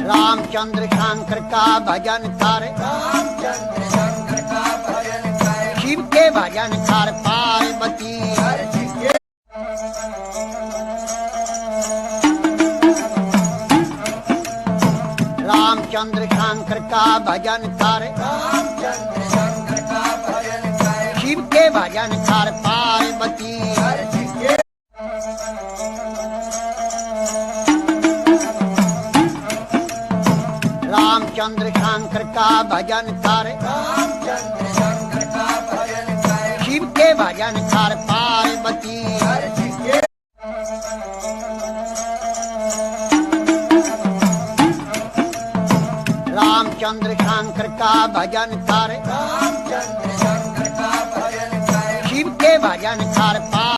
रामचंद्र शंकर का भजन कर, शिव के भजन कर पार्वती। रामचंद्र शंकर का भजन कर, शिव के भजन कर पार्वती। रामचंद्र शंकर का भजन कर, शिव के भजन कर पार्वती। रामचंद्र शंकर का भजन कर, शिव के भजन कर